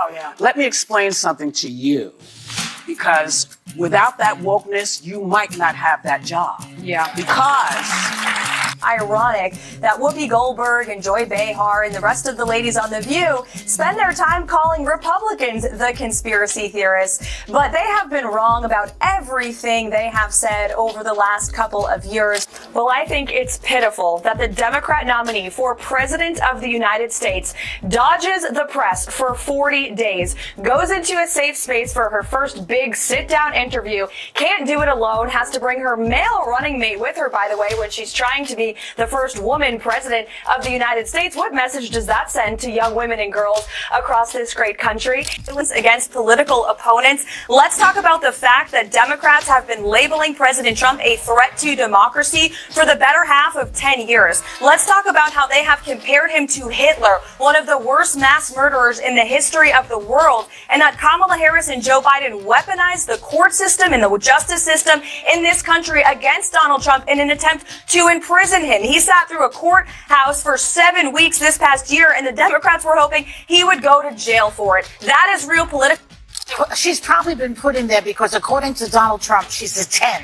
Oh, yeah. Let me explain something to you. Because without that wokeness, you might not have that job. Yeah. Because ironic that Whoopi Goldberg and Joy Behar and the rest of the ladies on The View spend their time calling Republicans the conspiracy theorists, but they have been wrong about everything they have said over the last couple of years. Well, I think it's pitiful that the Democrat nominee for President of the United States dodges the press for 40 days, goes into a safe space for her first big sit-down interview, can't do it alone, has to bring her male running mate with her, by the way, when she's trying to be the first woman president of the United States. What message does that send to young women and girls across this great country? It was against political opponents. Let's talk about the fact that Democrats have been labeling President Trump a threat to democracy for the better half of 10 years. Let's talk about how they have compared him to Hitler, one of the worst mass murderers in the history of the world, and that Kamala Harris and Joe Biden weaponized the court system and the justice system in this country against Donald Trump in an attempt to imprison him. He sat through a courthouse for 7 weeks this past year, and the Democrats were hoping he would go to jail for it. That is real political. She's probably been put in there because, according to Donald Trump, she's a 10.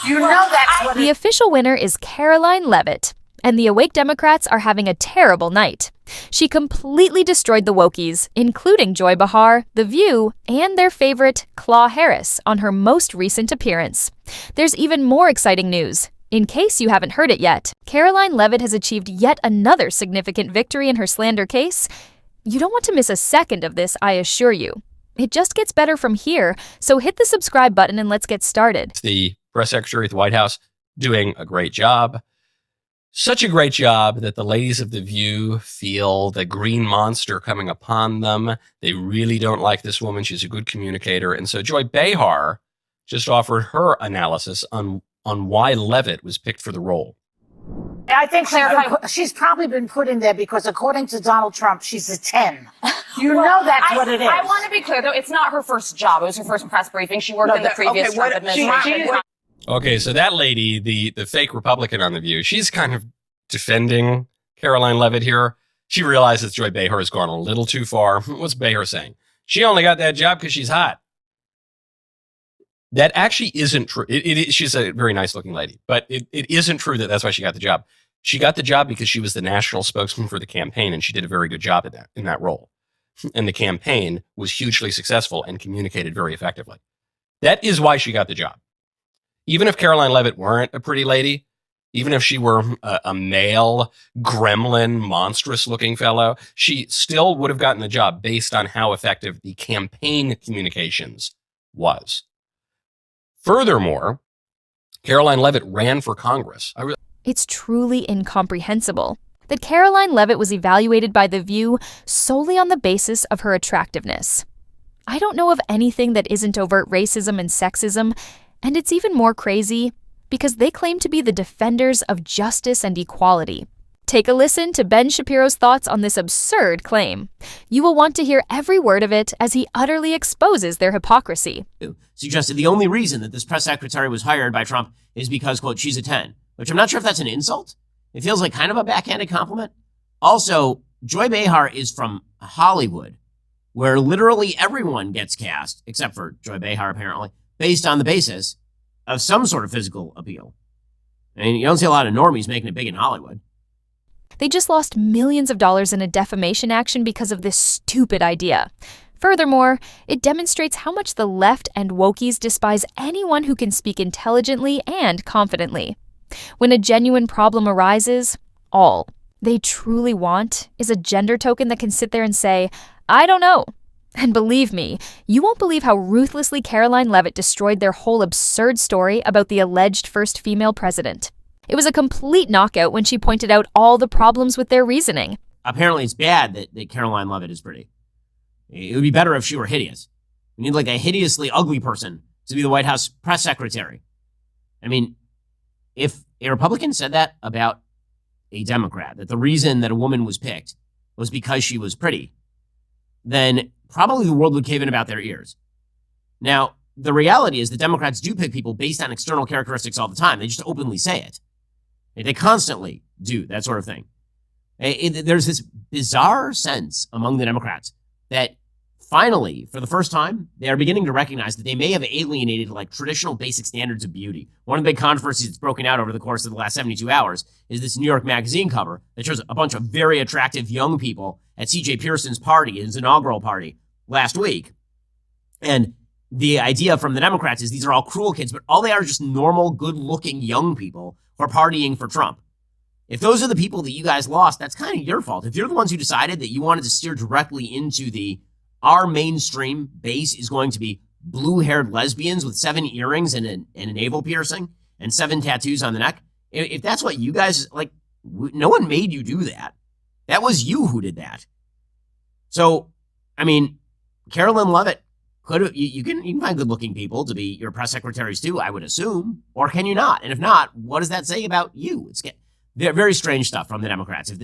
You know that's what The official winner is Karoline Leavitt, and the Awake Democrats are having a terrible night. She completely destroyed the wokies, including Joy Behar, The View, and their favorite, Claw Harris, on her most recent appearance. There's even more exciting news. In case you haven't heard it yet, Karoline Leavitt has achieved yet another significant victory in her slander case. You don't want to miss a second of this, I assure you. It just gets better from here, so hit the subscribe button and let's get started. The press secretary at the White House doing a great job. Such a great job that the ladies of The View feel the green monster coming upon them. They really don't like this woman. She's a good communicator. And so Joy Behar just offered her analysis on why Leavitt was picked for the role. I think she's probably been put in there because, according to Donald Trump, she's a 10. You know that's what it is. I want to be clear, though. It's not her first job. It was her first press briefing. She worked in the previous Trump administration. Okay, so that lady, the fake Republican on The View, she's kind of defending Karoline Leavitt here. She realizes Joy Behar has gone a little too far. What's Behar saying? She only got that job because she's hot. That actually isn't true. She's a very nice-looking lady, but it isn't true that that's why she got the job. She got the job because she was the national spokesman for the campaign, and she did a very good job in that role. And the campaign was hugely successful and communicated very effectively. That is why she got the job. Even if Karoline Leavitt weren't a pretty lady, even if she were a male, gremlin, monstrous-looking fellow, she still would have gotten the job based on how effective the campaign communications was. Furthermore, Karoline Leavitt ran for Congress. It's truly incomprehensible that Karoline Leavitt was evaluated by The View solely on the basis of her attractiveness. I don't know of anything that isn't overt racism and sexism, and it's even more crazy because they claim to be the defenders of justice and equality. Take a listen to Ben Shapiro's thoughts on this absurd claim. You will want to hear every word of it as he utterly exposes their hypocrisy. Suggested the only reason that this press secretary was hired by Trump is because, quote, she's a 10, which I'm not sure if that's an insult. It feels like kind of a backhanded compliment. Also, Joy Behar is from Hollywood, where literally everyone gets cast, except for Joy Behar, apparently, based on the basis of some sort of physical appeal. I mean, you don't see a lot of normies making it big in Hollywood. They just lost millions of dollars in a defamation action because of this stupid idea. Furthermore, it demonstrates how much the left and wokies despise anyone who can speak intelligently and confidently. When a genuine problem arises, all they truly want is a gender token that can sit there and say, I don't know. And believe me, you won't believe how ruthlessly Karoline Leavitt destroyed their whole absurd story about the alleged first female president. It was a complete knockout when she pointed out all the problems with their reasoning. Apparently it's bad that Karoline Leavitt is pretty. It would be better if she were hideous. We need like a hideously ugly person to be the White House press secretary. I mean, if a Republican said that about a Democrat, that the reason that a woman was picked was because she was pretty, then probably the world would cave in about their ears. Now, the reality is that Democrats do pick people based on external characteristics all the time. They just openly say it. They constantly do that sort of thing. There's this bizarre sense among the Democrats that finally, for the first time, they are beginning to recognize that they may have alienated like traditional basic standards of beauty. One of the big controversies that's broken out over the course of the last 72 hours is this New York Magazine cover that shows a bunch of very attractive young people at C.J. Pearson's party, his inaugural party last week. And the idea from the Democrats is these are all cruel kids, but all they are is just normal, good-looking young people who are partying for Trump. If those are the people that you guys lost, that's kind of your fault. If you're the ones who decided that you wanted to steer directly into our mainstream base is going to be blue-haired lesbians with 7 earrings and a navel piercing and 7 tattoos on the neck, if that's what you guys, like, no one made you do that. That was you who did that. So, I mean, Karoline Leavitt, you can find good-looking people to be your press secretaries too, I would assume, or can you not? And if not, what does that say about you? It's very strange stuff from the Democrats. If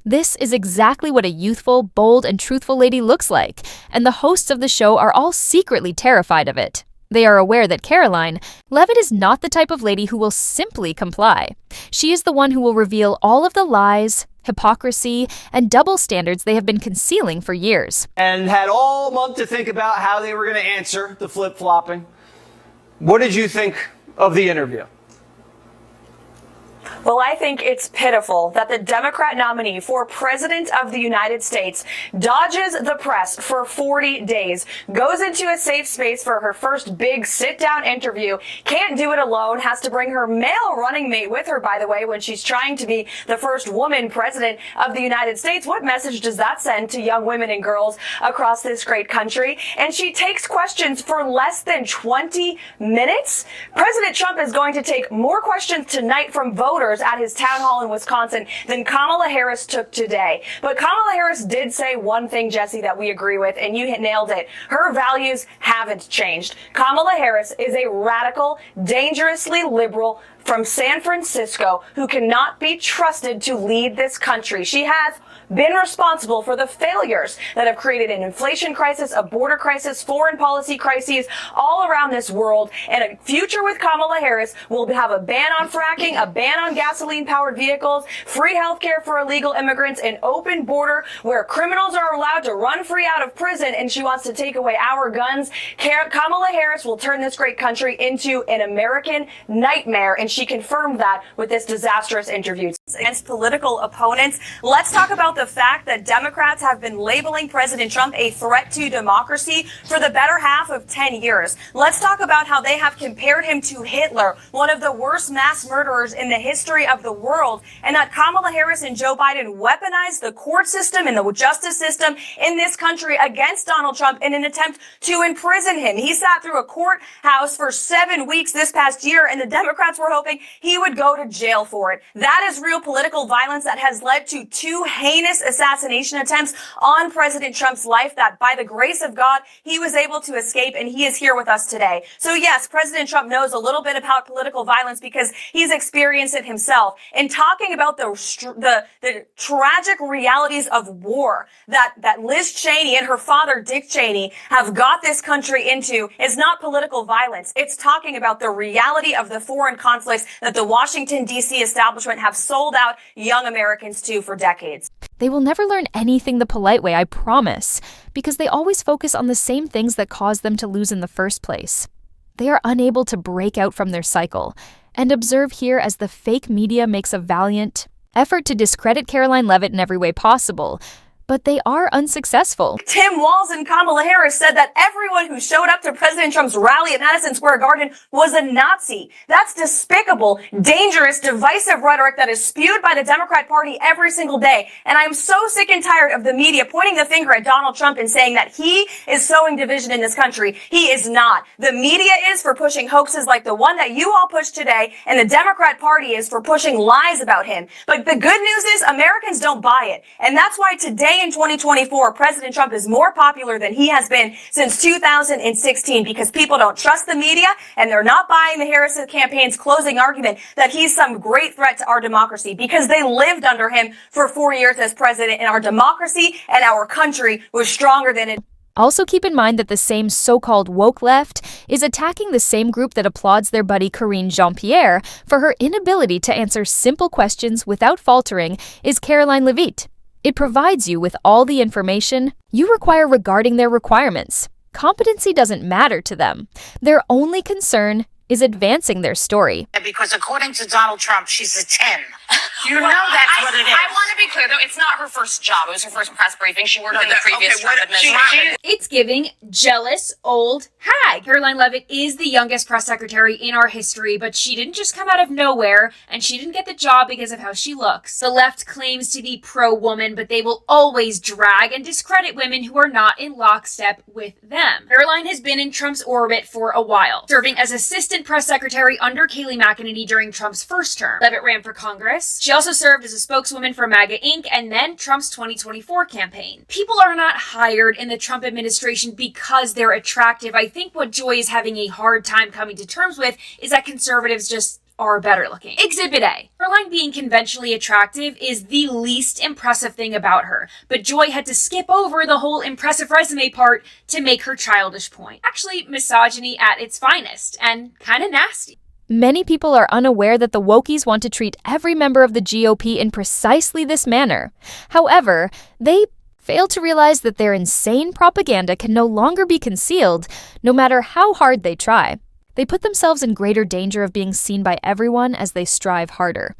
This is exactly what a youthful, bold, and truthful lady looks like, and the hosts of the show are all secretly terrified of it. They are aware that Karoline Leavitt is not the type of lady who will simply comply. She is the one who will reveal all of the lies, hypocrisy, and double standards they have been concealing for years. And had all month to think about how they were going to answer the flip-flopping. What did you think of the interview? Well, I think it's pitiful that the Democrat nominee for President of the United States dodges the press for 40 days, goes into a safe space for her first big sit-down interview, can't do it alone, has to bring her male running mate with her, by the way, when she's trying to be the first woman president of the United States. What message does that send to young women and girls across this great country? And she takes questions for less than 20 minutes. President Trump is going to take more questions tonight from voters at his town hall in Wisconsin than Kamala Harris took today. But Kamala Harris did say one thing, Jesse, that we agree with, and you nailed it. Her values haven't changed. Kamala Harris is a radical, dangerously liberal from San Francisco who cannot be trusted to lead this country. She has been responsible for the failures that have created an inflation crisis, a border crisis, foreign policy crises all around this world. And a future with Kamala Harris will have a ban on fracking, a ban on gasoline-powered vehicles, free health care for illegal immigrants, an open border where criminals are allowed to run free out of prison, and she wants to take away our guns. Kamala Harris will turn this great country into an American nightmare, and she confirmed that with this disastrous interview. Against political opponents, let's talk about the fact that Democrats have been labeling President Trump a threat to democracy for the better half of 10 years. Let's talk about how they have compared him to Hitler, one of the worst mass murderers in the history of the world, and that Kamala Harris and Joe Biden weaponized the court system and the justice system in this country against Donald Trump in an attempt to imprison him. He sat through a courthouse for 7 weeks this past year, and the Democrats were hoping he would go to jail for it. That is real political violence that has led to 2 heinous assassination attempts on President Trump's life that, by the grace of God, he was able to escape, and he is here with us today. So yes, President Trump knows a little bit about political violence because he's experienced it himself. And talking about the tragic realities of war that Liz Cheney and her father, Dick Cheney, have got this country into is not political violence. It's talking about the reality of the foreign conflicts that the Washington, D.C. establishment have sold out young Americans to for decades. They will never learn anything the polite way, I promise, because they always focus on the same things that caused them to lose in the first place. They are unable to break out from their cycle, and observe here as the fake media makes a valiant effort to discredit Karoline Leavitt in every way possible. But they are unsuccessful. Tim Walz and Kamala Harris said that everyone who showed up to President Trump's rally at Madison Square Garden was a Nazi. That's despicable, dangerous, divisive rhetoric that is spewed by the Democrat Party every single day. And I'm so sick and tired of the media pointing the finger at Donald Trump and saying that he is sowing division in this country. He is not. The media is for pushing hoaxes like the one that you all pushed today, and the Democrat Party is for pushing lies about him. But the good news is Americans don't buy it. And that's why today in 2024, President Trump is more popular than he has been since 2016 because people don't trust the media and they're not buying the Harris campaign's closing argument that he's some great threat to our democracy because they lived under him for 4 years as president and our democracy and our country was stronger than it. Also keep in mind that the same so-called woke left is attacking the same group that applauds their buddy Karine Jean-Pierre for her inability to answer simple questions without faltering is Karoline Leavitt. It provides you with all the information you require regarding their requirements. Competency doesn't matter to them. Their only concern is advancing their story. Because according to Donald Trump, she's a 10. You know that's what it is. I want to be clear, though, it's not her first job. It was her first press briefing. She worked in the previous Trump administration. It's giving jealous old hag. Karoline Leavitt is the youngest press secretary in our history, but she didn't just come out of nowhere, and she didn't get the job because of how she looks. The left claims to be pro-woman, but they will always drag and discredit women who are not in lockstep with them. Karoline has been in Trump's orbit for a while, serving as assistant press secretary under Kayleigh McEnany during Trump's first term. Leavitt ran for Congress. She also served as a spokeswoman for MAGA Inc. and then Trump's 2024 campaign. People are not hired in the Trump administration because they're attractive. I think what Joy is having a hard time coming to terms with is that conservatives just are better looking. Exhibit A. Karoline being conventionally attractive is the least impressive thing about her, but Joy had to skip over the whole impressive resume part to make her childish point. Actually, misogyny at its finest, and kinda nasty. Many people are unaware that the wokies want to treat every member of the GOP in precisely this manner. However, they fail to realize that their insane propaganda can no longer be concealed, no matter how hard they try. They put themselves in greater danger of being seen by everyone as they strive harder.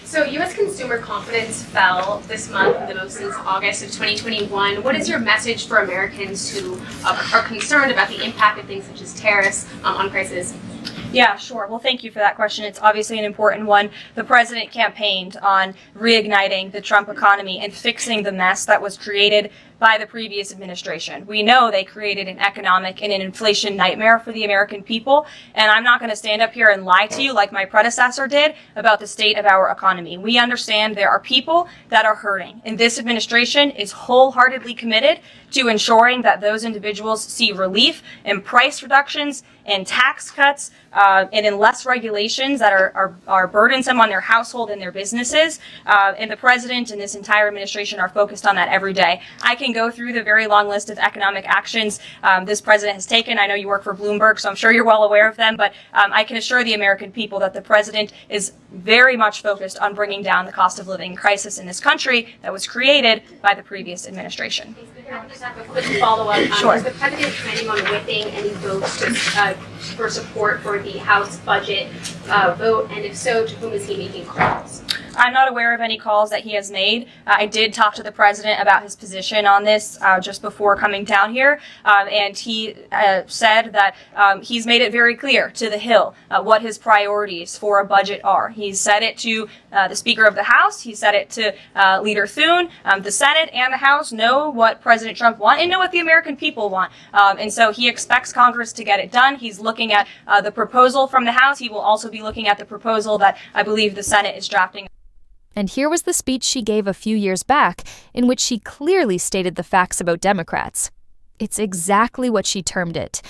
So U.S. consumer confidence fell this month, the most since August of 2021. What is your message for Americans who are concerned about the impact of things such as tariffs on prices? Yeah, sure. Well, thank you for that question. It's obviously an important one. The president campaigned on reigniting the Trump economy and fixing the mess that was created by the previous administration. We know they created an economic and an inflation nightmare for the American people, and I'm not going to stand up here and lie to you like my predecessor did about the state of our economy. We understand there are people that are hurting, and this administration is wholeheartedly committed to ensuring that those individuals see relief and price reductions and tax cuts and in less regulations that are burdensome on their household and their businesses. And the president and this entire administration are focused on that every day. I can go through the very long list of economic actions this president has taken. I know you work for Bloomberg, so I'm sure you're well aware of them, but I can assure the American people that the president is very much focused on bringing down the cost of living crisis in this country that was created by the previous administration. I just have a quick follow-up. Sure. Is the president planning on whipping any votes for support for the House budget vote? And if so, to whom is he making calls? I'm not aware of any calls that he has made. I did talk to the president about his position on this just before coming down here, and he said that he's made it very clear to the Hill what his priorities for a budget are. He's said it to the Speaker of the House. He said it to Leader Thune. The Senate and the House know what President Trump wants and know what the American people want. And so he expects Congress to get it done. He's looking at the proposal from the House. He will also be looking at the proposal that I believe the Senate is drafting. And here was the speech she gave a few years back, in which she clearly stated the facts about Democrats. It's exactly what she termed it.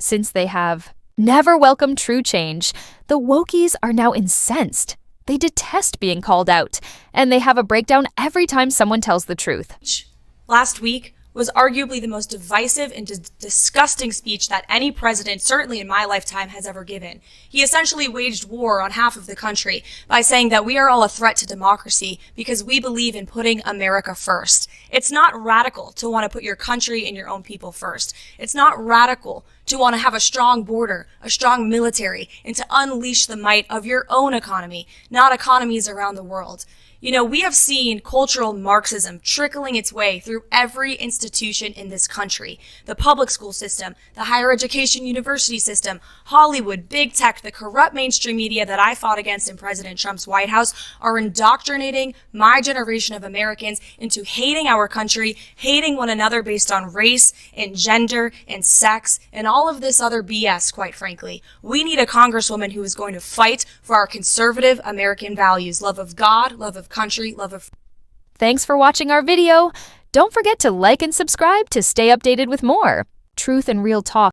Since they have never welcomed true change, the wokies are now incensed. They detest being called out, and they have a breakdown every time someone tells the truth. Last week was arguably the most divisive and disgusting speech that any president, certainly in my lifetime, has ever given. He essentially waged war on half of the country by saying that we are all a threat to democracy because we believe in putting America first. It's not radical to want to put your country and your own people first. It's not radical to want to have a strong border, a strong military, and to unleash the might of your own economy, not economies around the world. You know, we have seen cultural Marxism trickling its way through every institution in this country. The public school system, the higher education university system, Hollywood, big tech, the corrupt mainstream media that I fought against in President Trump's White House are indoctrinating my generation of Americans into hating our country, hating one another based on race and gender and sex and all of this other BS, quite frankly. We need a congresswoman who is going to fight for our conservative American values, love of God, love of country, love of... Thanks for watching our video. Don't forget to like and subscribe to stay updated with more truth and real talk.